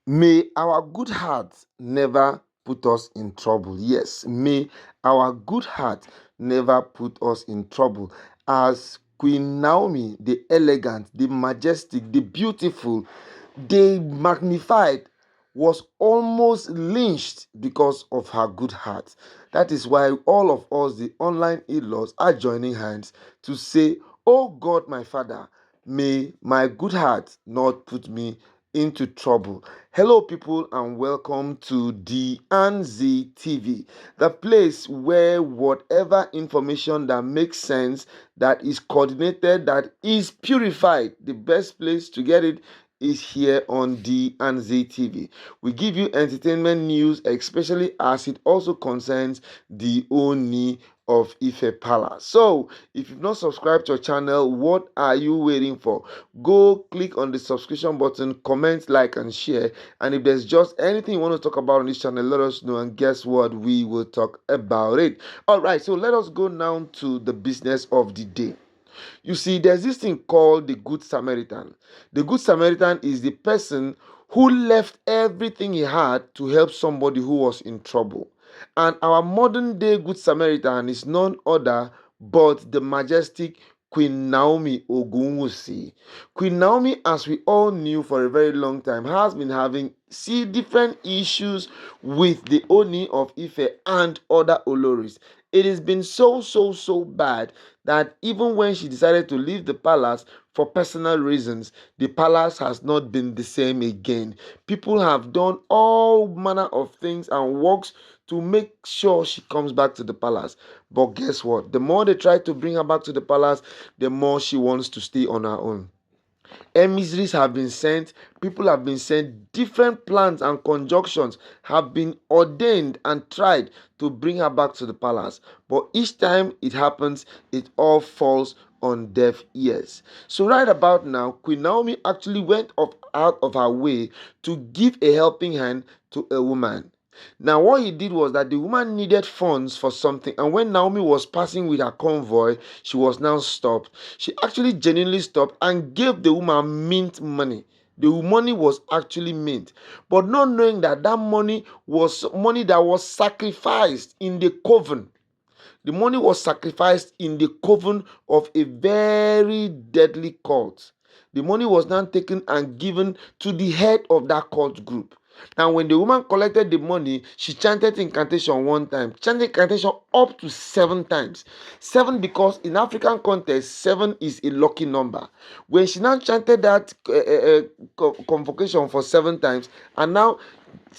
May our good heart never put us in trouble. Yes, may our good heart never put us in trouble. As Queen Naomi, the elegant, the majestic, the beautiful, the magnified, was almost lynched because of her good heart. That is why all of us, the online in-laws, are joining hands to say, "Oh God, my Father, may my good heart not put me into trouble." Hello, people, and welcome to the Anzi TV, the place where whatever information that makes sense, that is coordinated, that is purified, the best place to get it is here on the Anzi TV. We give you entertainment news, especially as it also concerns the Ooni of Ife Palace. So, if you've not subscribed to our channel, what are you waiting for? Go click on the subscription button, comment, like, and share. And if there's just anything you want to talk about on this channel, let us know. And guess what? We will talk about it. All right, so let us go now to the business of the day. You see, there's this thing called the Good Samaritan. The Good Samaritan is the person who left everything he had to help somebody who was in trouble. And our modern day Good Samaritan is none other but the majestic Queen Naomi Ogunwusi. Queen Naomi, as we all knew for a very long time, has been having different issues with the Ooni of Ife and other Oloris. It has been so bad that even when she decided to leave the palace for personal reasons, the palace has not been the same again. People have done all manner of things and works to make sure she comes back to the palace. But guess what? The more they try to bring her back to the palace, the more she wants to stay on her own. Emissaries have been sent, people have been sent, different plans and conjunctions have been ordained and tried to bring her back to the palace. But each time it happens, it all falls on deaf ears. So right about now, Queen Naomi actually went out of her way to give a helping hand to a woman. Now, what he did was that the woman needed funds for something, and when Naomi was passing with her convoy, she was now stopped. She actually genuinely stopped and gave the woman mint money. The money was actually mint, but not knowing that that money was money that was sacrificed in the coven. The money was sacrificed in the coven of a very deadly cult. The money was now taken and given to the head of that cult group. Now, when the woman collected the money, she chanted incantation one time, chanted incantation up to 7 times. 7 because in African context, 7 is a lucky number. When she now chanted that convocation for 7 times and now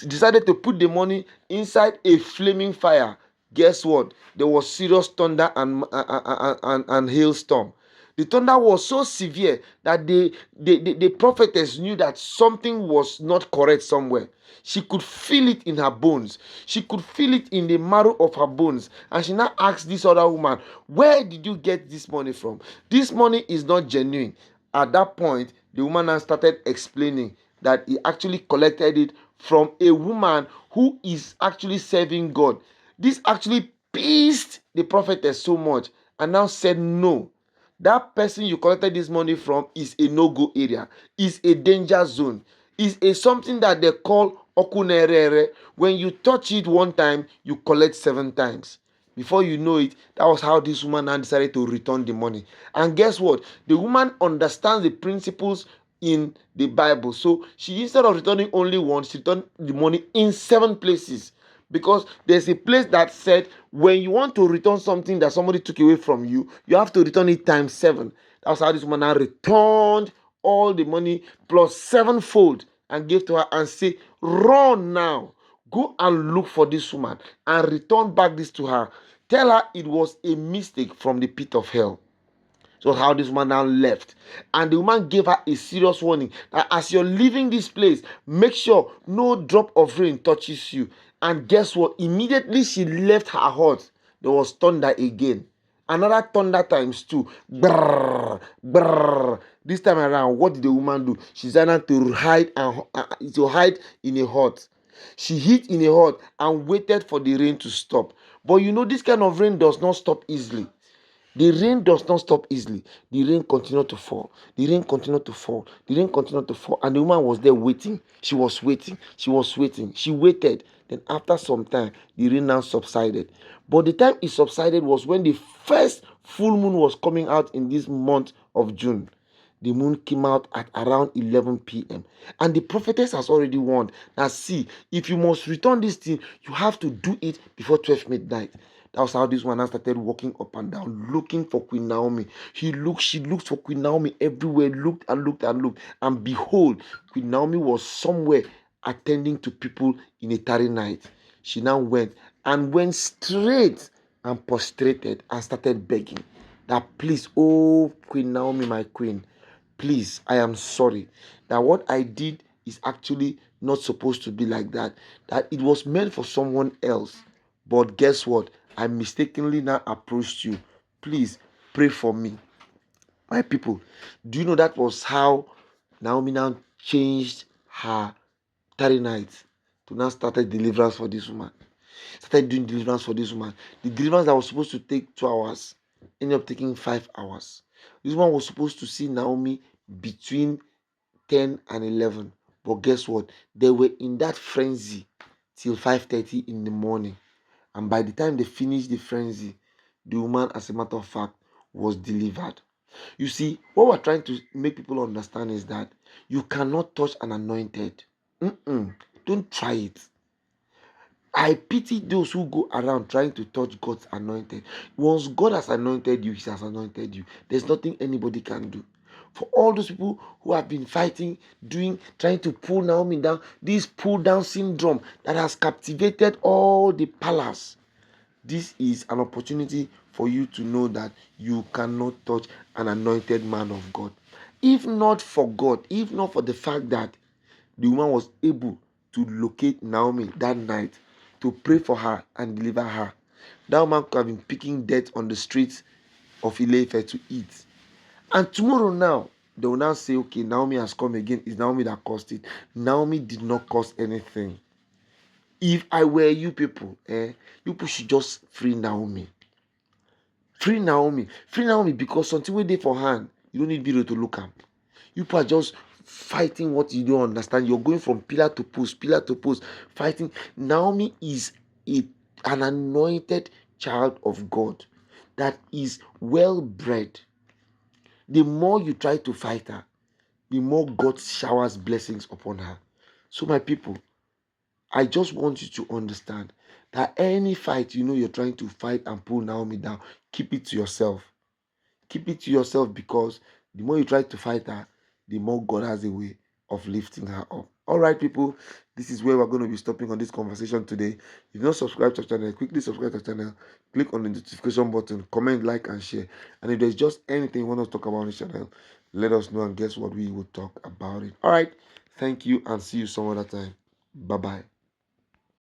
decided to put the money inside a flaming fire, guess what? There was serious thunder and hailstorm. The thunder was so severe that the prophetess knew that something was not correct somewhere. She could feel it in her bones. She could feel it in the marrow of her bones. And she now asked this other woman, "Where did you get this money from? This money is not genuine." At that point, the woman now started explaining that he actually collected it from a woman who is actually serving God. This actually pissed the prophetess so much and now said, "No, that person you collected this money from is a no-go area, is a danger zone, is a something that they call okunerere. When you touch it one time, you collect 7 times." Before you know it, that was how this woman now decided to return the money. And guess what? The woman understands the principles in the Bible. So she, instead of returning only once, she returned the money in 7 places. Because there's a place that said when you want to return something that somebody took away from you, you have to return it times 7. That's how this woman now returned all the money plus 7-fold and gave to her and say, "Run now. Go and look for this woman and return back this to her. Tell her it was a mistake from the pit of hell." So how this woman now left. And the woman gave her a serious warning that as you're leaving this place, make sure no drop of rain touches you. And guess what? Immediately she left her hut, there was thunder again. Another thunder times 2. Brrr, brrr. This time around, what did the woman do? She decided to hide in a hut. She hid in a hut and waited for the rain to stop. But you know, this kind of rain does not stop easily. The rain does not stop easily. The rain continued to fall. The rain continued to fall. The rain continued to fall. And the woman was there waiting. She was waiting. She was waiting. She waited. Then after some time, the rain now subsided. But the time it subsided was when the first full moon was coming out in this month of June. The moon came out at around 11 p.m. And the prophetess has already warned. Now see, if you must return this thing, you have to do it before 12 midnight. That was how this one started walking up and down, looking for Queen Naomi. She looked for Queen Naomi everywhere, looked and looked and looked. And behold, Queen Naomi was somewhere attending to people in a tarry night. She now went straight and prostrated and started begging that, please, oh Queen Naomi, my queen, please, I am sorry that what I did is actually not supposed to be like that. That it was meant for someone else. But guess what? I mistakenly now approached you. Please pray for me. My people, do you know that was how Naomi now changed her tarry night to now started deliverance for this woman? Started doing deliverance for this woman. The deliverance that was supposed to take 2 hours ended up taking 5 hours. This one was supposed to see Naomi between 10 and 11. But guess what? They were in that frenzy till 5:30 in the morning. And by the time they finished the frenzy, the woman, as a matter of fact, was delivered. You see, what we're trying to make people understand is that you cannot touch an anointed. Don't try it. I pity those who go around trying to touch God's anointed. Once God has anointed you, He has anointed you. There's nothing anybody can do. For all those people who have been fighting, trying to pull Naomi down, this pull down syndrome that has captivated all the palace, this is an opportunity for you to know that you cannot touch an anointed man of God. If not for God, if not for the fact that the woman was able to locate Naomi that night to pray for her and deliver her, that woman could have been picking dirt on the streets of Ile-Ife to eat. And tomorrow now, they will now say, okay, Naomi has come again. It's Naomi that caused it. Naomi did not cause anything. If I were you people, you people should just free Naomi. Free Naomi. Free Naomi because something wey dey for hand, you don't need video to look at. You people are just fighting what you don't understand. You're going from pillar to post, fighting. Naomi is an anointed child of God that is well bred. The more you try to fight her, the more God showers blessings upon her. So my people, I just want you to understand that any fight you're trying to fight and pull Naomi down, keep it to yourself. Keep it to yourself because the more you try to fight her, the more God has a way of lifting her up. All right, people, this is where we're going to be stopping on this conversation today. If you're not subscribed to our channel, quickly subscribe to our channel, click on the notification button, comment, like, and share. And if there's just anything you want us to talk about on this channel, let us know, and guess what? We will talk about it. All right, thank you, and see you some other time. Bye-bye.